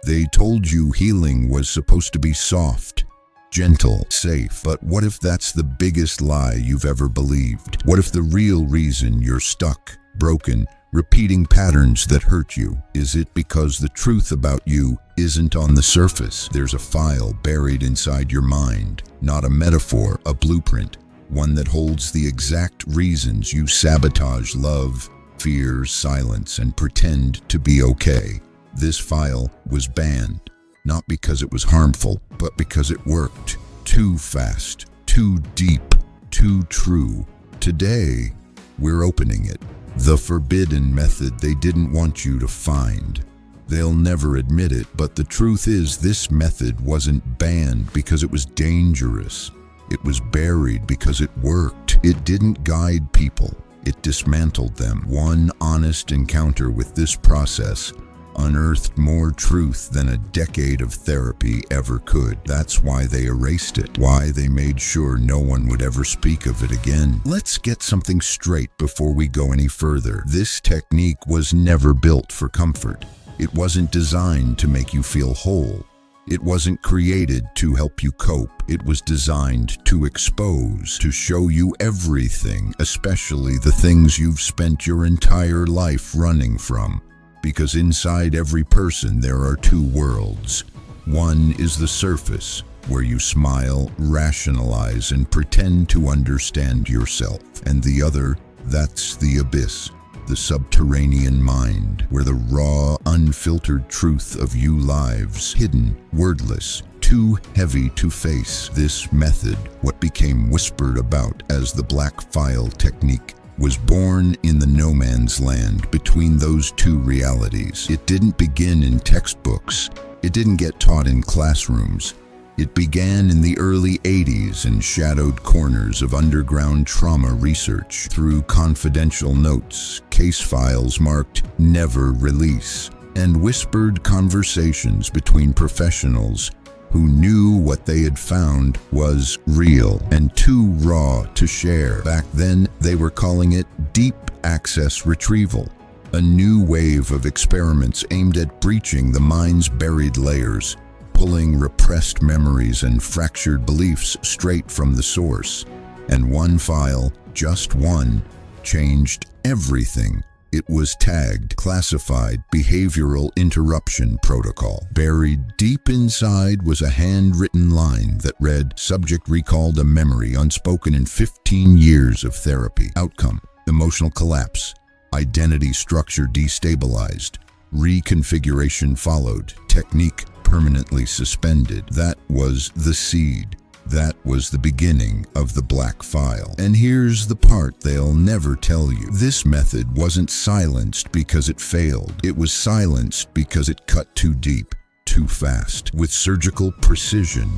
They told you healing was supposed to be soft, gentle, safe. But what if that's the biggest lie you've ever believed? What if the real reason you're stuck, broken, repeating patterns that hurt you? Is it because the truth about you isn't on the surface? There's a file buried inside your mind, not a metaphor, a blueprint, one that holds the exact reasons you sabotage love, fear, silence, and pretend to be okay. This file was banned, not because it was harmful, but because it worked. Too fast, too deep, too true. Today, we're opening it. The forbidden method they didn't want you to find. They'll never admit it, but the truth is this method wasn't banned because it was dangerous. It was buried because it worked. It didn't guide people. It dismantled them. One honest encounter with this process unearthed more truth than a decade of therapy ever could. That's why they erased it, why they made sure no one would ever speak of it again. Let's get something straight before we go any further. This technique was never built for comfort. It wasn't designed to make you feel whole. It wasn't created to help you cope. It was designed to expose, to show you everything, especially the things you've spent your entire life running from. Because inside every person there are two worlds. One is the surface, where you smile, rationalize, and pretend to understand yourself. And the other, that's the abyss, the subterranean mind, where the raw, unfiltered truth of you lives, hidden, wordless, too heavy to face. This method, what became whispered about as the black file technique, was born in the no man's land between those two realities. It didn't begin in textbooks. It didn't get taught in classrooms. It began in the early 80s in shadowed corners of underground trauma research, through confidential notes, case files marked "never release," and whispered conversations between professionals who knew what they had found was real and too raw to share. Back then, they were calling it deep access retrieval, a new wave of experiments aimed at breaching the mind's buried layers, pulling repressed memories and fractured beliefs straight from the source. And one file, just one, changed everything. It was tagged Classified Behavioral Interruption Protocol. Buried deep inside was a handwritten line that read, "Subject recalled a memory unspoken in 15 years of therapy. Outcome, emotional collapse. Identity structure destabilized. Reconfiguration followed. Technique permanently suspended." That was the seed. That was the beginning of the black file. And here's the part they'll never tell you. This method wasn't silenced because it failed. It was silenced because it cut too deep, too fast, with surgical precision.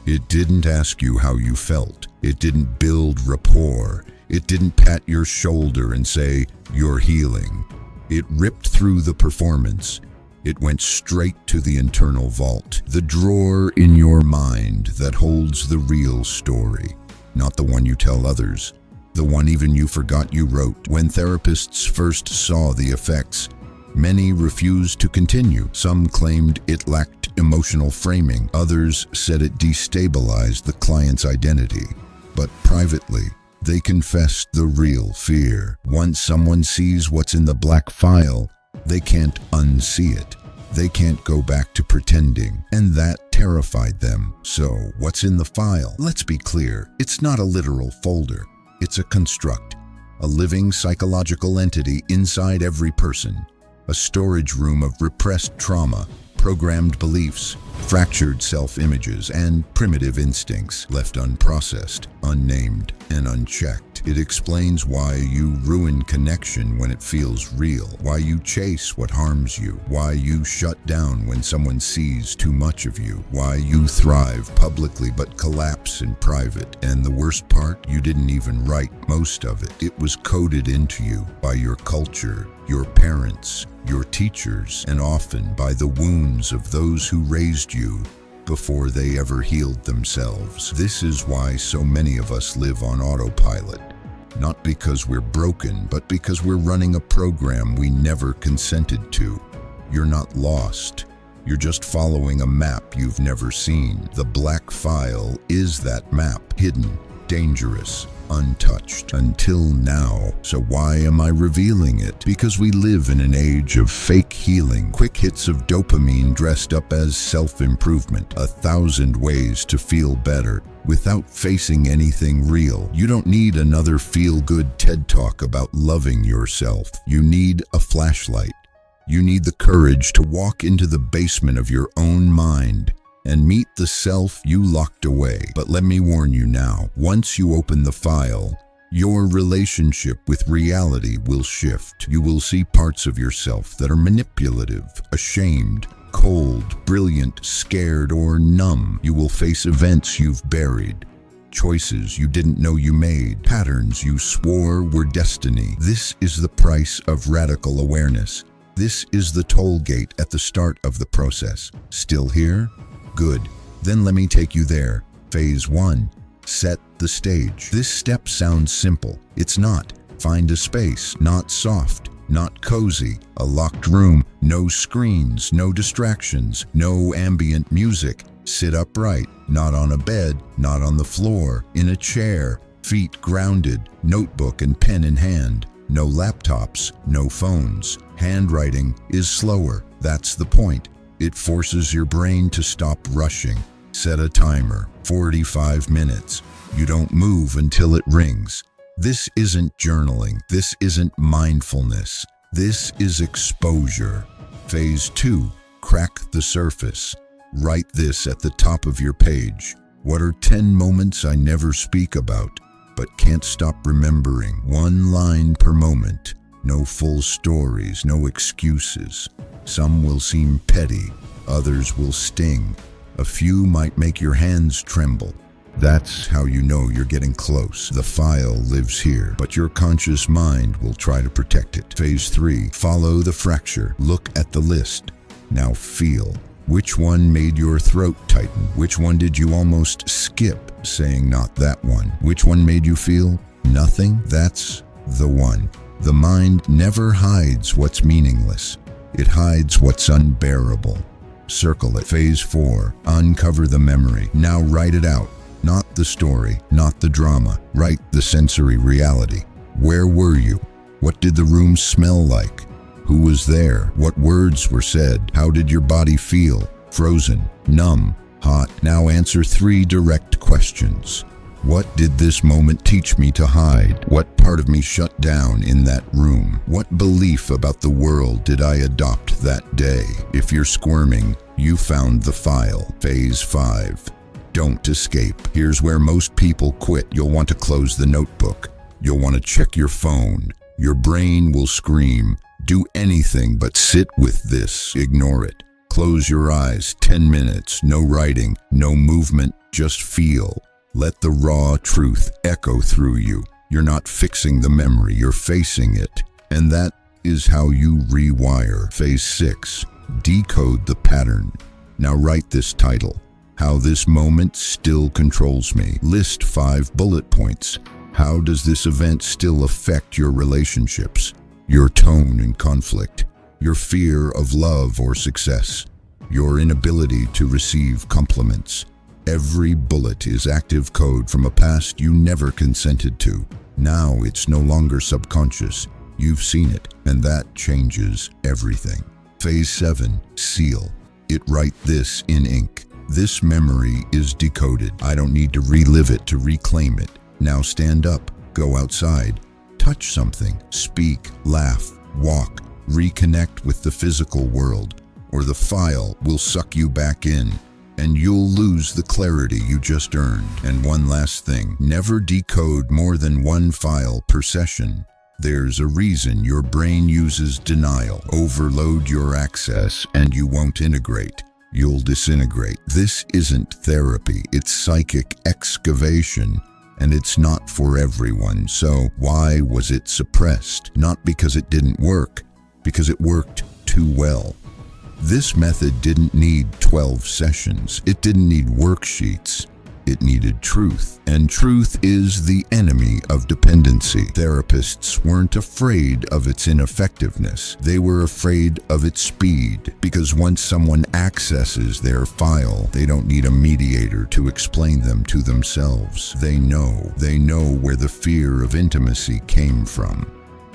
It didn't ask you how you felt. It didn't build rapport. It didn't pat your shoulder and say, "You're healing." It ripped through the performance. It went straight to the internal vault, the drawer in your mind that holds the real story, not the one you tell others, the one even you forgot you wrote. When therapists first saw the effects, many refused to continue. Some claimed it lacked emotional framing. Others said it destabilized the client's identity. But privately, they confessed the real fear. Once someone sees what's in the black file, they can't unsee it. They can't go back to pretending, and that terrified them. So, what's in the file? Let's be clear, it's not a literal folder. It's a construct, a living psychological entity inside every person, a storage room of repressed trauma, programmed beliefs, fractured self-images, and primitive instincts left unprocessed, unnamed, and unchecked. It explains why you ruin connection when it feels real, why you chase what harms you, why you shut down when someone sees too much of you, why you thrive publicly but collapse in private. And the worst part, you didn't even write most of it. It was coded into you by your culture, your parents, your teachers, and often by the wounds of those who raised you before they ever healed themselves. This is why so many of us live on autopilot. Not because we're broken, but because we're running a program we never consented to. You're not lost. You're just following a map you've never seen. The black file is that map, hidden, dangerous, untouched until now. So why am I revealing it? Because we live in an age of fake healing, quick hits of dopamine dressed up as self-improvement, 1,000 ways to feel better without facing anything real. You don't need another feel-good TED Talk about loving yourself. You need a flashlight. You need the courage to walk into the basement of your own mind and meet the self you locked away. But let me warn you now, once you open the file, your relationship with reality will shift. You will see parts of yourself that are manipulative, ashamed, cold, brilliant, scared, or numb. You will face events you've buried, choices you didn't know you made, patterns you swore were destiny. This is the price of radical awareness. This is the toll gate at the start of the process. Still here? Good. Then let me take you there. Phase 1. Set the stage. This step sounds simple. It's not. Find a space, not soft, not cozy, a locked room, no screens, no distractions, no ambient music. Sit upright, not on a bed, not on the floor, in a chair, feet grounded, notebook and pen in hand. No laptops, no phones. Handwriting is slower. That's the point. It forces your brain to stop rushing. Set a timer, 45 minutes. You don't move until it rings. This isn't journaling. This isn't mindfulness. This is exposure. Phase 2, crack the surface. Write this at the top of your page. What are 10 moments I never speak about, but can't stop remembering? One line per moment. No full stories, no excuses. Some will seem petty, others will sting. A few might make your hands tremble. That's how you know you're getting close. The file lives here, but your conscious mind will try to protect it. Phase 3, follow the fracture. Look at the list. Now feel. Which one made your throat tighten? Which one did you almost skip, saying not that one? Which one made you feel nothing? That's the one. The mind never hides what's meaningless. It hides what's unbearable. Circle it. Phase 4, uncover the memory. Now write it out. Not the story, not the drama. Write the sensory reality. Where were you? What did the room smell like? Who was there? What words were said? How did your body feel? Frozen, numb, hot. Now answer 3 direct questions. What did this moment teach me to hide? What part of me shut down in that room? What belief about the world did I adopt that day? If you're squirming, you found the file. Phase 5. Don't escape. Here's where most people quit. You'll want to close the notebook. You'll want to check your phone. Your brain will scream, do anything but sit with this. Ignore it. Close your eyes. 10 minutes. No writing, no movement. Just feel. Let the raw truth echo through you. You're not fixing the memory, you're facing it. And that is how you rewire. Phase 6. Decode the pattern. Now write this title. How this moment still controls me. List 5 bullet points. How does this event still affect your relationships, your tone in conflict, your fear of love or success, your inability to receive compliments? Every bullet is active code from a past you never consented to. Now it's no longer subconscious. You've seen it, and that changes everything. Phase 7, seal. Write this in ink. This memory is decoded. I don't need to relive it to reclaim it. Now stand up, go outside, touch something, speak, laugh, walk, reconnect with the physical world, or the file will suck you back in, and you'll lose the clarity you just earned. And one last thing, never decode more than 1 file per session. There's a reason your brain uses denial. Overload your access and you won't integrate. You'll disintegrate. This isn't therapy, it's psychic excavation, and it's not for everyone. So why was it suppressed? Not because it didn't work, because it worked too well. This method didn't need 12 sessions. It didn't need worksheets. It needed truth, and truth is the enemy of dependency. Therapists weren't afraid of its ineffectiveness. They were afraid of its speed, because once someone accesses their file, they don't need a mediator to explain them to themselves. They know where the fear of intimacy came from.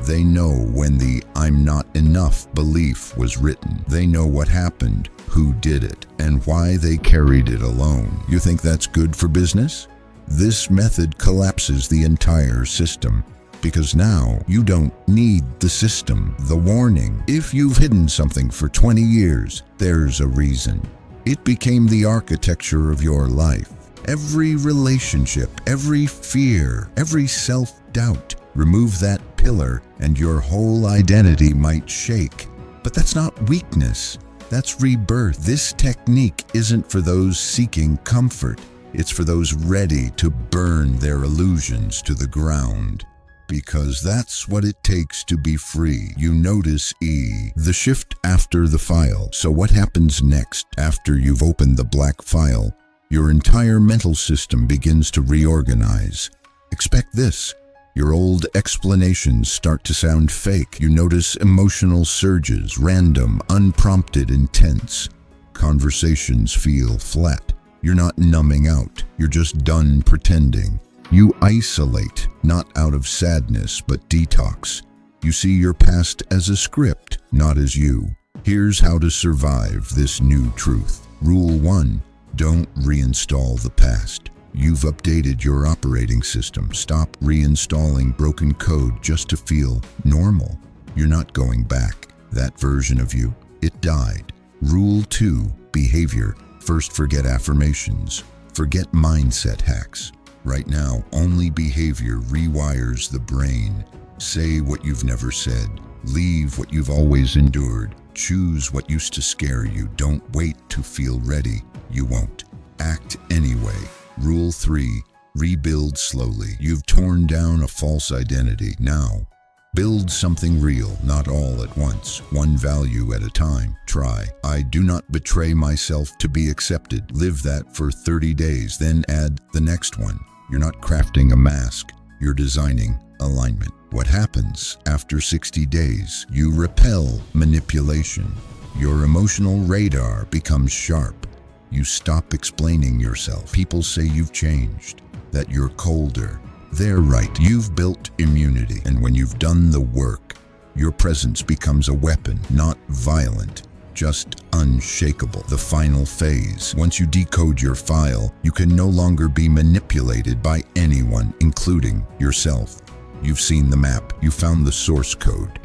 They know when the "I'm not enough" belief was written. They know what happened, who did it, and why they carried it alone. You think that's good for business? This method collapses the entire system, because now you don't need the system, the warning. If you've hidden something for 20 years, there's a reason. It became the architecture of your life. Every relationship, every fear, every self-doubt. Remove that pillar and your whole identity might shake. But that's not weakness. That's rebirth. This technique isn't for those seeking comfort. It's for those ready to burn their illusions to the ground. Because that's what it takes to be free. You notice the shift after the file. So what happens next after you've opened the black file? Your entire mental system begins to reorganize. Expect this. Your old explanations start to sound fake. You notice emotional surges, random, unprompted, intense. Conversations feel flat. You're not numbing out. You're just done pretending. You isolate, not out of sadness, but detox. You see your past as a script, not as you. Here's how to survive this new truth. Rule 1. Don't reinstall the past. You've updated your operating system. Stop reinstalling broken code just to feel normal. You're not going back. That version of you, it died. Rule 2. Behavior. First, forget affirmations. Forget mindset hacks. Right now, only behavior rewires the brain. Say what you've never said. Leave what you've always endured. Choose what used to scare you. Don't wait to feel ready. You won't. Act anyway. Rule 3. Rebuild slowly. You've torn down a false identity. Now, build something real, not all at once. One value at a time. Try. I do not betray myself to be accepted. Live that for 30 days, then add the next one. You're not crafting a mask. You're designing alignment. What happens after 60 days? You repel manipulation. Your emotional radar becomes sharp. You stop explaining yourself. People say you've changed, that you're colder. They're right. You've built immunity. And when you've done the work, your presence becomes a weapon, not violent, just unshakable. The final phase. Once you decode your file, you can no longer be manipulated by anyone, including yourself. You've seen the map. You found the source code.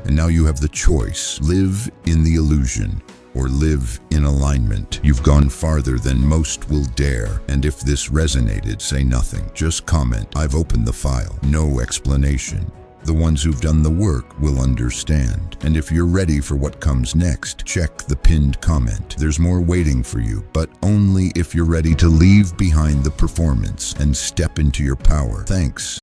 And now you have the choice. Live in the illusion or live in alignment. You've gone farther than most will dare. And if this resonated, say nothing. Just comment, I've opened the file. No explanation. The ones who've done the work will understand. And if you're ready for what comes next, check the pinned comment. There's more waiting for you, but only if you're ready to leave behind the performance and step into your power. Thanks.